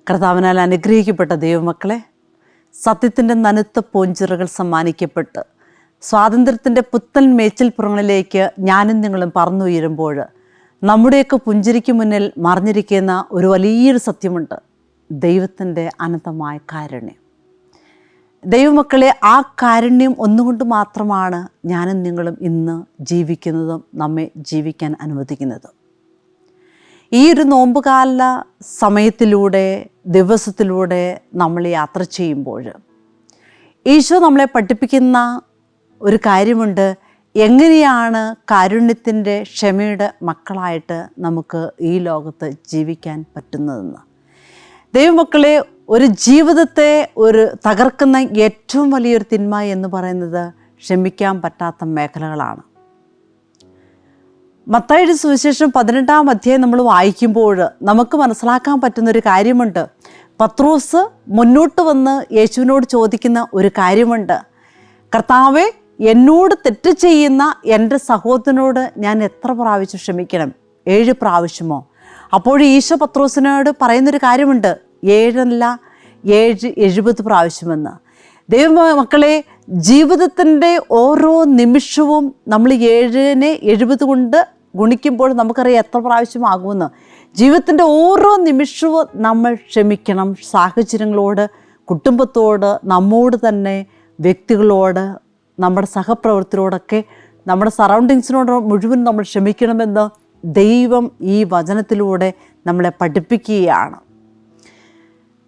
കർത്താവിനാൽ അനുഗ്രഹിക്കപ്പെട്ട ദൈവമക്കളെ, സത്യത്തിൻ്റെ നനുത്ത പൂഞ്ചിറകൾ സമ്മാനിക്കപ്പെട്ട് സ്വാതന്ത്ര്യത്തിൻ്റെ പുത്തൻ മേച്ചിൽപ്പുറങ്ങളിലേക്ക് ഞാനും നിങ്ങളും പറന്നുയരുമ്പോൾ നമ്മുടെയൊക്കെ പുഞ്ചിരിക്ക് മുന്നിൽ മറിഞ്ഞിരിക്കുന്ന ഒരു വലിയൊരു സത്യമുണ്ട്: ദൈവത്തിൻ്റെ അനന്തമായ കാരുണ്യം. ദൈവമക്കളെ, ആ കാരുണ്യം ഒന്നുകൊണ്ട് മാത്രമാണ് ഞാനും നിങ്ങളും ഇന്ന് ജീവിക്കുന്നതും നമ്മെ ജീവിക്കാൻ അനുവദിക്കുന്നതും. ഈ ഒരു നോമ്പുകാല സമയത്തിലൂടെ, ദിവസത്തിലൂടെ നമ്മൾ യാത്ര ചെയ്യുമ്പോൾ ഈശോ നമ്മളെ പഠിപ്പിക്കുന്ന ഒരു കാര്യമുണ്ട്: എങ്ങനെയാണ് കാരുണ്യത്തിൻ്റെ, ക്ഷമയുടെ മക്കളായിട്ട് നമുക്ക് ഈ ലോകത്ത് ജീവിക്കാൻ പറ്റുന്നതെന്ന്. ദൈവമക്കളെ, ഒരു ജീവിതത്തെ തകർക്കുന്ന ഏറ്റവും വലിയൊരു തിന്മ എന്ന് പറയുന്നത് ക്ഷമിക്കാൻ പറ്റാത്ത മേഖലകളാണ്. മത്തായിയുടെ സുവിശേഷം 18-ാം അധ്യായം നമ്മൾ വായിക്കുമ്പോൾ നമുക്ക് മനസ്സിലാക്കാൻ പറ്റുന്നൊരു കാര്യമുണ്ട്. പത്രോസ് മുന്നോട്ട് വന്ന് യേശുവിനോട് ചോദിക്കുന്ന ഒരു കാര്യമുണ്ട്: കർത്താവേ, എന്നോട് തെറ്റ് ചെയ്യുന്ന എൻ്റെ സഹോദരനോട് ഞാൻ എത്ര പ്രാവശ്യം ക്ഷമിക്കണം? 7 പ്രാവശ്യമോ? അപ്പോൾ ഈശോ പത്രോസിനോട് പറയുന്നൊരു കാര്യമുണ്ട്: 7 അല്ല, 7 70 പ്രാവശ്യമെന്ന്. ദൈവമക്കളെ, ജീവിതത്തിൻ്റെ ഓരോ നിമിഷവും നമ്മൾ 7നെ 70 കൊണ്ട് ഗുണിക്കുമ്പോൾ നമുക്കറിയാം എത്ര പ്രാവശ്യമാകുമെന്ന്. ജീവിതത്തിൻ്റെ ഓരോ നിമിഷവും നമ്മൾ ക്ഷമിക്കണം. സാഹചര്യങ്ങളോട്, കുടുംബത്തോട്, നമ്മോട് തന്നെ, വ്യക്തികളോട്, നമ്മുടെ സഹപ്രവർത്തകരോടൊക്കെ, നമ്മുടെ സറൗണ്ടിങ്സിനോട് മുഴുവൻ നമ്മൾ ക്ഷമിക്കണമെന്ന് ദൈവം ഈ വചനത്തിലൂടെ നമ്മളെ പഠിപ്പിക്കുകയാണ്.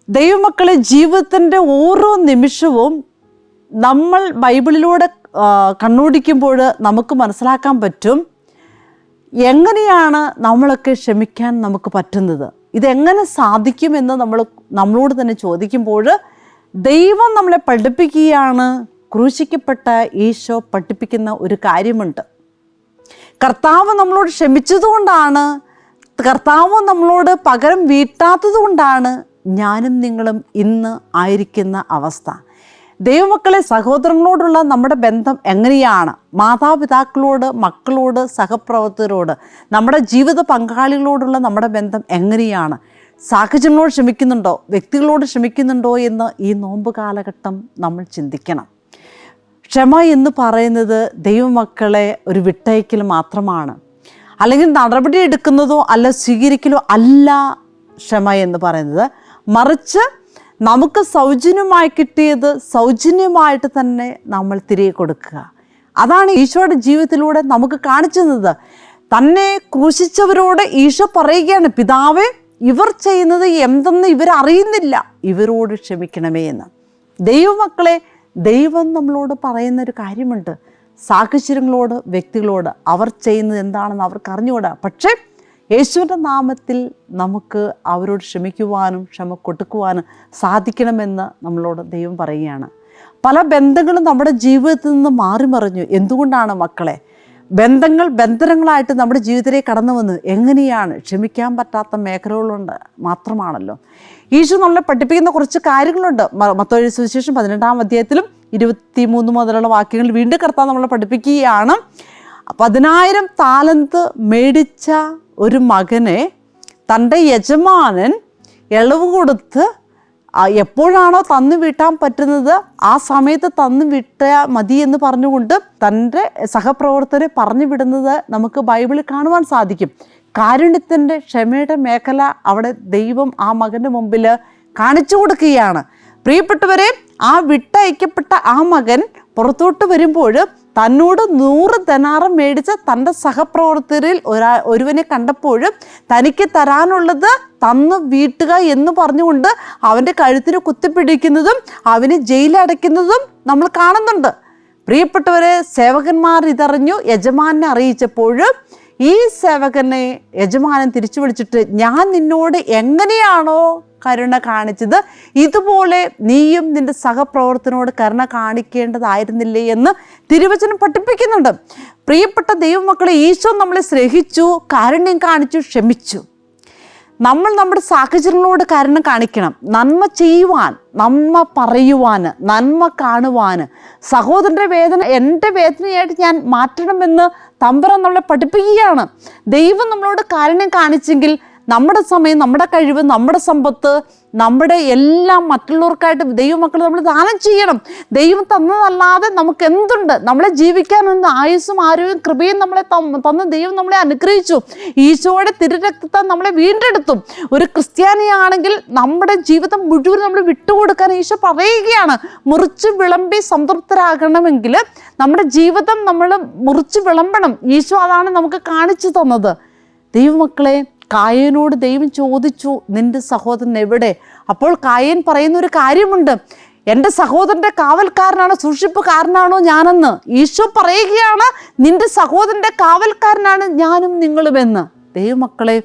ദൈവമക്കളെ, ജീവിതത്തിൻ്റെ ഓരോ നിമിഷവും നമ്മൾ ബൈബിളിലൂടെ കണ്ണോടിക്കുമ്പോൾ നമുക്ക് മനസ്സിലാക്കാൻ പറ്റും എങ്ങനെയാണ് നമ്മളൊക്കെ ക്ഷമിക്കാൻ നമുക്ക് പറ്റുന്നത്. ഇതെങ്ങനെ സാധിക്കുമെന്ന് നമ്മളോട് തന്നെ ചോദിക്കുമ്പോൾ ദൈവം നമ്മളെ പഠിപ്പിക്കുകയാണ്. ക്രൂശിക്കപ്പെട്ട ഈശോ പഠിപ്പിക്കുന്ന ഒരു കാര്യമുണ്ട്: കർത്താവ് നമ്മളോട് ക്ഷമിച്ചതുകൊണ്ടാണ്, കർത്താവ് നമ്മളോട് പകരം വീട്ടാത്തത് കൊണ്ടാണ് ഞാനും നിങ്ങളും ഇന്ന് ആയിരിക്കുന്ന അവസ്ഥ. ദൈവമക്കളെ, സഹോദരങ്ങളോടുള്ള നമ്മുടെ ബന്ധം എങ്ങനെയാണ്? മാതാപിതാക്കളോട്, മക്കളോട്, സഹപ്രവർത്തകരോട്, നമ്മുടെ ജീവിത പങ്കാളികളോടുള്ള നമ്മുടെ ബന്ധം എങ്ങനെയാണ്? സാഹചര്യങ്ങളോട് ക്ഷമിക്കുന്നുണ്ടോ? വ്യക്തികളോട് ക്ഷമിക്കുന്നുണ്ടോ എന്ന് ഈ നോമ്പ് കാലഘട്ടം നമ്മൾ ചിന്തിക്കണം. ക്ഷമ എന്ന് പറയുന്നത് ദൈവമക്കളെ ഒരു വിട്ടയക്കൽ മാത്രമാണ്, അല്ലെങ്കിൽ നടപടി എടുക്കുന്നതോ അല്ല സ്വീകരിക്കലോ അല്ല ക്ഷമ എന്ന് പറയുന്നത്. മറിച്ച് നമുക്ക് സൗജന്യമായി കിട്ടിയത് സൗജന്യമായിട്ട് തന്നെ നമ്മൾ തിരികെ കൊടുക്കുക. അതാണ് ഈശോയുടെ ജീവിതത്തിലൂടെ നമുക്ക് കാണിച്ചു തന്നത്. തന്നെ ക്രൂശിച്ചവരോട് ഈശോ പറയുകയാണ്: പിതാവേ, ഇവർ ചെയ്യുന്നത് എന്തെന്ന് ഇവരറിയുന്നില്ല, ഇവരോട് ക്ഷമിക്കണമേ എന്ന്. ദൈവമക്കളെ, ദൈവം നമ്മളോട് പറയുന്നൊരു കാര്യമുണ്ട്: സാഹചര്യങ്ങളോട്, വ്യക്തികളോട് അവർ ചെയ്യുന്നത് എന്താണെന്ന് അവർക്ക് അറിഞ്ഞുകൂടാ. പക്ഷേ യേശുവിൻ്റെ നാമത്തിൽ നമുക്ക് അവരോട് ക്ഷമിക്കുവാനും ക്ഷമ കൊടുക്കുവാനും സാധിക്കണമെന്ന് നമ്മളോട് ദൈവം പറയുകയാണ്. പല ബന്ധങ്ങളും നമ്മുടെ ജീവിതത്തിൽ നിന്ന് മാറിമറിഞ്ഞു. എന്തുകൊണ്ടാണ് മക്കളെ? ബന്ധനങ്ങളായിട്ട് നമ്മുടെ ജീവിതത്തിലേക്ക് കടന്നു വന്ന് എങ്ങനെയാണ്? ക്ഷമിക്കാൻ പറ്റാത്ത മേഖലകളുണ്ട് മാത്രമാണല്ലോ. ഈശോ നമ്മളെ പഠിപ്പിക്കുന്ന കുറച്ച് കാര്യങ്ങളുണ്ട്. മത്തായിയുടെ സുവിശേഷം 18-ാം അധ്യായത്തിലും 23 മുതലുള്ള വാക്യങ്ങൾ വീണ്ടും കർത്താവ് നമ്മളെ പഠിപ്പിക്കുകയാണ്. 10,000 താലന്ത് മേടിച്ച ഒരു മകനെ തൻ്റെ യജമാനൻ ഇളവ് കൊടുത്ത് എപ്പോഴാണോ തന്നു വീട്ടാൻ പറ്റുന്നത് ആ സമയത്ത് തന്നു വിട്ടാൽ മതി എന്ന് പറഞ്ഞുകൊണ്ട് തൻ്റെ സഹപ്രവർത്തകരെ പറഞ്ഞു വിടുന്നത് നമുക്ക് ബൈബിളിൽ കാണുവാൻ സാധിക്കും. കാരുണ്യത്തിൻ്റെ, ക്ഷമയുടെ മേഖല അവിടെ ദൈവം ആ മകൻ്റെ മുമ്പിൽ കാണിച്ചു കൊടുക്കുകയാണ്. പ്രിയപ്പെട്ടവരെ, ആ വിട്ടയക്കപ്പെട്ട ആ മകൻ പുറത്തോട്ട് വരുമ്പോൾ തന്നോട് 100 ദനാറും മേടിച്ച് തൻ്റെ സഹപ്രവർത്തകരിൽ ഒരുവനെ കണ്ടപ്പോൾ തനിക്ക് തരാനുള്ളത് തന്നു വീട്ടുക എന്ന് പറഞ്ഞുകൊണ്ട് അവൻ്റെ കഴുത്തിന് കുത്തിപ്പിടിക്കുന്നതും അവനെ ജയിലടയ്ക്കുന്നതും നമ്മൾ കാണുന്നുണ്ട്. പ്രിയപ്പെട്ടവരെ, സേവകന്മാർ ഇതറിഞ്ഞു യജമാനെ അറിയിച്ചപ്പോൾ ഈ സേവകനെ യജമാനൻ തിരിച്ചു വിളിച്ചിട്ട്: ഞാൻ നിന്നോട് എങ്ങനെയാണോ കരുണ കാണിച്ചത്, ഇതുപോലെ നീയും നിൻ്റെ സഹപ്രവർത്തനോട് കരുണ കാണിക്കേണ്ടതായിരുന്നില്ലേ എന്ന് തിരുവചനം പഠിപ്പിക്കുന്നുണ്ട്. പ്രിയപ്പെട്ട ദൈവമക്കളെ, ഈശോ നമ്മളെ സ്നേഹിച്ചു, കാരുണ്യം കാണിച്ചു, ക്ഷമിച്ചു. നമ്മൾ നമ്മുടെ സാഹചര്യങ്ങളോട് കരുണ കാണിക്കണം. നന്മ ചെയ്യുവാൻ, നന്മ പറയുവാൻ, നന്മ കാണുവാൻ, സഹോദരൻ്റെ വേദന എൻ്റെ വേദനയായിട്ട് ഞാൻ മാറ്റണമെന്ന് തമ്പുരാൻ നമ്മളെ പഠിപ്പിക്കുകയാണ്. ദൈവം നമ്മളോട് കാരുണ്യം കാണിച്ചെങ്കിൽ നമ്മുടെ സമയം, നമ്മുടെ കഴിവ്, നമ്മുടെ സമ്പത്ത്, നമ്മുടെ എല്ലാം മറ്റുള്ളവർക്കായിട്ട് ദൈവമക്കൾ നമ്മൾ ദാനം ചെയ്യണം. ദൈവം തന്നതല്ലാതെ നമുക്ക് എന്തുണ്ട്? നമ്മളെ ജീവിക്കാനൊന്ന് ആയുസ്സും ആരോഗ്യം കൃപയും നമ്മളെ തന്ന് ദൈവം നമ്മളെ അനുഗ്രഹിച്ചു. ഈശോയുടെ തിരുരക്തത്താൽ നമ്മളെ വീണ്ടെടുത്തും. ഒരു ക്രിസ്ത്യാനിയാണെങ്കിൽ നമ്മുടെ ജീവിതം മുഴുവൻ നമ്മൾ വിട്ടുകൊടുക്കാൻ ഈശോ പറയുകയാണ്. മുറിച്ച് വിളമ്പി സംതൃപ്തരാകണമെങ്കിൽ നമ്മുടെ ജീവിതം നമ്മൾ മുറിച്ച് വിളമ്പണം. ഈശോ അതാണ് നമുക്ക് കാണിച്ചു തന്നത്. ദൈവമക്കളെ, കായനോട് ദൈവം ചോദിച്ചു, നിന്റെ സഹോദരൻ എവിടെ? അപ്പോൾ കായൻ പറയുന്നൊരു കാര്യമുണ്ട്, എൻ്റെ സഹോദരൻ്റെ കാവൽക്കാരനാണോ സൂക്ഷിപ്പുകാരനാണോ ഞാനെന്ന്. ഈശോ പറയുകയാണ്, നിന്റെ സഹോദരൻ്റെ കാവൽക്കാരനാണ് ഞാനും നിങ്ങളുമെന്ന്. ദൈവമക്കളെ,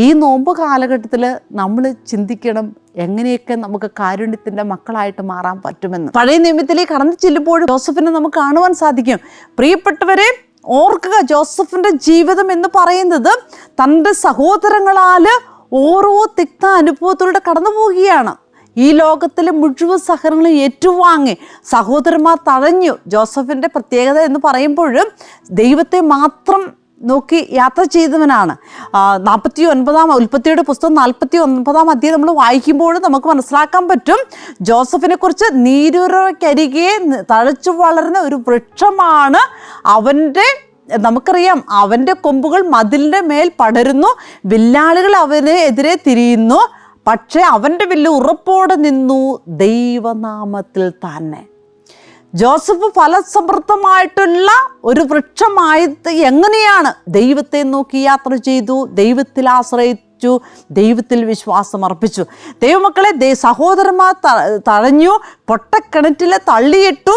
ഈ നോമ്പ് കാലഘട്ടത്തിൽ നമ്മൾ ചിന്തിക്കണം, എങ്ങനെയൊക്കെ നമുക്ക് കാരുണ്യത്തിൻ്റെ മക്കളായിട്ട് മാറാൻ പറ്റുമെന്ന്. പഴയ നിയമത്തിലേക്ക് കടന്നു ചെല്ലുമ്പോഴും ജോസഫിനെ നമുക്ക് കാണുവാൻ സാധിക്കും. പ്രിയപ്പെട്ടവരെ, ഓർക്കുക, ജോസഫിൻ്റെ ജീവിതം എന്ന് പറയുന്നത് തൻ്റെ സഹോദരങ്ങളാൽ ഓരോ തിക്ത അനുഭവത്തിലൂടെ കടന്നു പോവുകയാണ്. ഈ ലോകത്തിലെ മുഴുവൻ സഹനങ്ങളും ഏറ്റുവാങ്ങി സഹോദരന്മാർ തഴഞ്ഞു. ജോസഫിൻ്റെ പ്രത്യേകത എന്ന് പറയുമ്പോഴും ദൈവത്തെ മാത്രം നോക്കി യാത്ര ചെയ്തവനാണ്. ഉൽപ്പത്തിയുടെ പുസ്തകം 49 അധ്യായം നമ്മൾ വായിക്കുമ്പോൾ നമുക്ക് മനസ്സിലാക്കാൻ പറ്റും, ജോസഫിനെ കുറിച്ച് നീരുറവയ്ക്കരികെ തഴച്ചു വളരുന്ന ഒരു വൃക്ഷമാണ് അവൻ്റെ. നമുക്കറിയാം, അവൻ്റെ കൊമ്പുകൾ മതിലിൻ്റെ മേൽ പടരുന്നു, വില്ലാളികൾ അവന് എതിരെ തിരിയുന്നു, പക്ഷേ അവൻ്റെ വില്ല് ഉറപ്പോടെ നിന്നു ദൈവനാമത്തിൽ തന്നെ. ജോസഫ് ഫലസമൃദ്ധമായിട്ടുള്ള ഒരു വൃക്ഷമായത് എങ്ങനെയാണ്? ദൈവത്തെ നോക്കി യാത്ര ചെയ്തു, ദൈവത്തിൽ ആശ്രയിച്ചു, ദൈവത്തിൽ വിശ്വാസം അർപ്പിച്ചു. ദൈവമക്കളെ, സഹോദരന്മാർ തഴഞ്ഞു, പൊട്ടക്കിണറ്റിൽ തള്ളിയിട്ടു,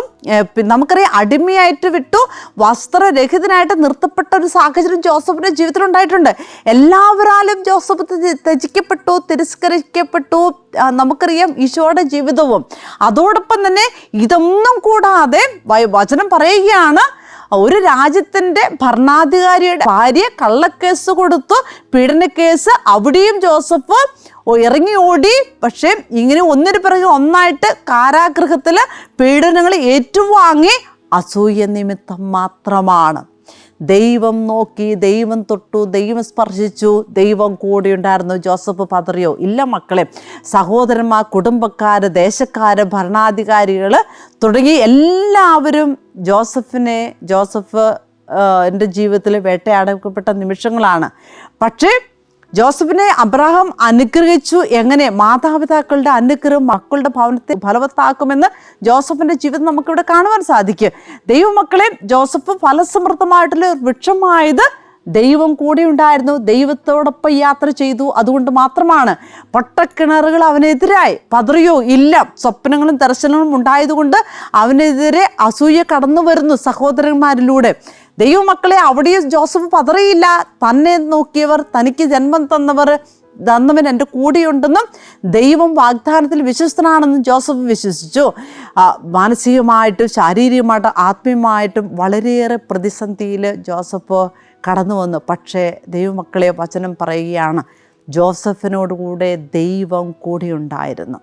നമുക്കറിയാം അടിമയായിട്ട് വിട്ടു, വസ്ത്രരഹിതനായിട്ട് നിർത്തപ്പെട്ട ഒരു സാഹചര്യം ജോസഫിൻ്റെ ജീവിതത്തിലുണ്ടായിട്ടുണ്ട്. എല്ലാവരാലും ജോസഫ് ത്യജിക്കപ്പെട്ടു, തിരസ്കരിക്കപ്പെട്ടു. നമുക്കറിയാം ഈശോയുടെ ജീവിതവും. അതോടൊപ്പം തന്നെ ഇതൊന്നും കൂടാതെ വചനം പറയുകയാണ്, ഒരു രാജ്യത്തിൻ്റെ ഭരണാധികാരിയുടെ ഭാര്യ കള്ളക്കേസ് കൊടുത്തു, പീഡനക്കേസ്. അവിടെയും ജോസഫ് ഇറങ്ങി ഓടി. പക്ഷേ ഇങ്ങനെ ഒന്നിനു പിറകെ ഒന്നായിട്ട് കാരാഗൃഹത്തിൽ പീഡനങ്ങൾ ഏറ്റുവാങ്ങി. അസൂയ നിമിത്തം മാത്രമാണ്. ദൈവം നോക്കി, ദൈവം തൊട്ടു, ദൈവം സ്പർശിച്ചു, ദൈവം കൂടെ ഉണ്ടായിരുന്നു. ജോസഫ് പതറിയോ? ഇല്ല മക്കളെ. സഹോദരന്മാർ, കുടുംബക്കാർ, ദേശക്കാർ, ഭരണാധികാരികൾ തുടങ്ങി എല്ലാവരും ജോസഫ് എൻ്റെ ജീവിതത്തിൽ വേട്ടയാടപ്പെട്ട നിമിഷങ്ങളാണ്. പക്ഷേ ജോസഫിനെ അബ്രഹാം അനുഗ്രഹിച്ചു. എങ്ങനെ? മാതാപിതാക്കളുടെ അനുഗ്രഹം മക്കളുടെ ഭവനത്തെ ഫലവത്താക്കുമെന്ന് ജോസഫിൻ്റെ ജീവിതം നമുക്കിവിടെ കാണുവാൻ സാധിക്കും. ദൈവമക്കളെ, ജോസഫ് ഫലസമൃദ്ധമായിട്ടുള്ള വൃക്ഷമായത് ദൈവം കൂടെ ഉണ്ടായിരുന്നു, ദൈവത്തോടൊപ്പം യാത്ര ചെയ്തു. അതുകൊണ്ട് മാത്രമാണ്. പൊട്ടക്കിണറുകൾ അവനെതിരായി പതറിയോ? ഇല്ല. സ്വപ്നങ്ങളും ദർശനങ്ങളും ഉണ്ടായതുകൊണ്ട് അവനെതിരെ അസൂയ കടന്നു വരുന്നു സഹോദരന്മാരിലൂടെ. ദൈവമക്കളെ, അവിടെയും ജോസഫ് പതറിയില്ല. തന്നെ നോക്കിയവർ, തനിക്ക് ജന്മം തന്നവൻ എൻ്റെ കൂടെയുണ്ടെന്നും ദൈവം വാഗ്ദാനത്തിൽ വിശ്വസ്തനാണെന്നും ജോസഫ് വിശ്വസിച്ചു. മാനസികമായിട്ടും ശാരീരികമായിട്ടും ആത്മീയമായിട്ടും വളരെയേറെ പ്രതിസന്ധിയിൽ ജോസഫ് കടന്നു വന്നു. പക്ഷേ ദൈവമക്കളെ, വചനം പറയുകയാണ്, ജോസഫിനോടുകൂടെ ദൈവം കൂടെയുണ്ടായിരുന്നു.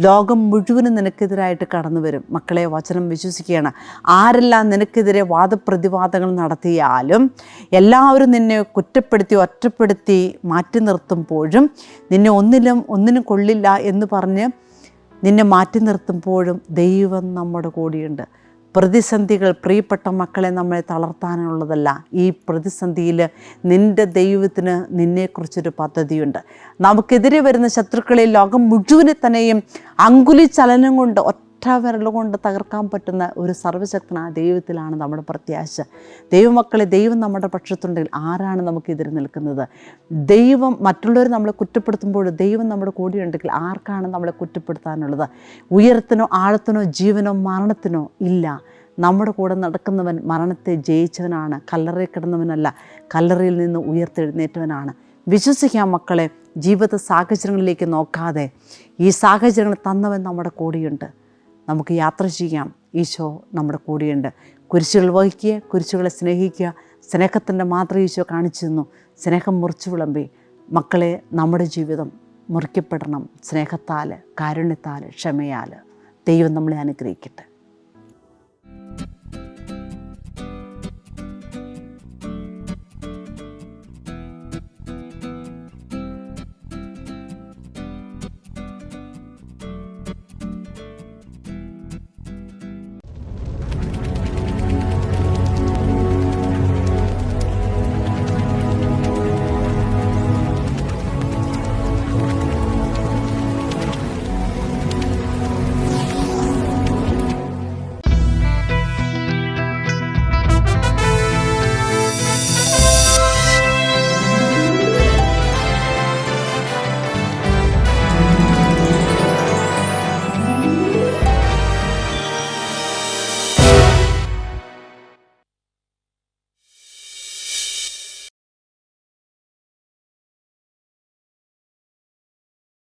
ലോകം മുഴുവനും നിനക്കെതിരായിട്ട് കടന്നു വരും. മക്കളെ, വചനം വിശ്വസിക്കുകയാണ്. ആരെല്ലാം നിനക്കെതിരെ വാദപ്രതിവാദങ്ങൾ നടത്തിയാലും, എല്ലാവരും നിന്നെ കുറ്റപ്പെടുത്തി ഒറ്റപ്പെടുത്തി മാറ്റി നിർത്തുമ്പോഴും, നിന്നെ ഒന്നിനും കൊള്ളില്ല എന്ന് പറഞ്ഞ് നിന്നെ മാറ്റി നിർത്തുമ്പോഴും ദൈവം നമ്മുടെ കൂടെയുണ്ട്. പ്രതിസന്ധികൾ പ്രിയപ്പെട്ട മക്കളെ നമ്മളെ തളർത്താനുള്ളതല്ല. ഈ പ്രതിസന്ധിയിൽ നിൻ്റെ ദൈവത്തിന് നിന്നെക്കുറിച്ചൊരു പദ്ധതിയുണ്ട്. നമുക്കെതിരെ വരുന്ന ശത്രുക്കളെ ലോകം മുഴുവനെ തന്നെയും അങ്കുലി ചലനം കൊണ്ട്, ഒറ്റ വിരൽ കൊണ്ട് തകർക്കാൻ പറ്റുന്ന ഒരു സർവ്വശക്തനായ ദൈവത്തിലാണ് നമ്മുടെ പ്രത്യാശ. ദൈവമക്കളെ, ദൈവം നമ്മുടെ പക്ഷത്തുണ്ടെങ്കിൽ ആരാണ് നമുക്കെതിരെ നിൽക്കുന്നത്? ദൈവം മറ്റുള്ളവർ നമ്മളെ കുറ്റപ്പെടുത്തുമ്പോൾ ദൈവം നമ്മുടെ കൂടെയുണ്ടെങ്കിൽ ആർക്കാണ് നമ്മളെ കുറ്റപ്പെടുത്താനുള്ളത്? ഉയരത്തിനോ ആഴത്തിനോ ജീവനോ മരണത്തിനോ ഇല്ല. നമ്മുടെ കൂടെ നടക്കുന്നവൻ മരണത്തെ ജയിച്ചവനാണ്. കല്ലറയിൽ കിടന്നവനല്ല, കല്ലറയിൽ നിന്ന് ഉയർത്തെഴുന്നേറ്റവനാണ്. വിശ്വസിക്കാം മക്കളെ. ജീവിത സാഹചര്യങ്ങളിലേക്ക് നോക്കാതെ ഈ സാഹചര്യങ്ങൾ തന്നവൻ നമ്മുടെ കൂടെയുണ്ട്. നമുക്ക് യാത്ര ചെയ്യാം. ഈശോ നമ്മുടെ കൂടെയുണ്ട്. കുരിശുകൾ വഹിക്കുക, കുരിശുകളെ സ്നേഹിക്കുക. സ്നേഹത്തിൻ്റെ മാത്രം ഈശോ കാണിച്ചു തന്നു. സ്നേഹം മുറിച്ചു വിളമ്പി. മക്കളെ, നമ്മുടെ ജീവിതം മുറിക്കപ്പെടണം സ്നേഹത്താൽ, കാരുണ്യത്താൽ, ക്ഷമയാൽ. ദൈവം നമ്മളെ അനുഗ്രഹിക്കട്ടെ.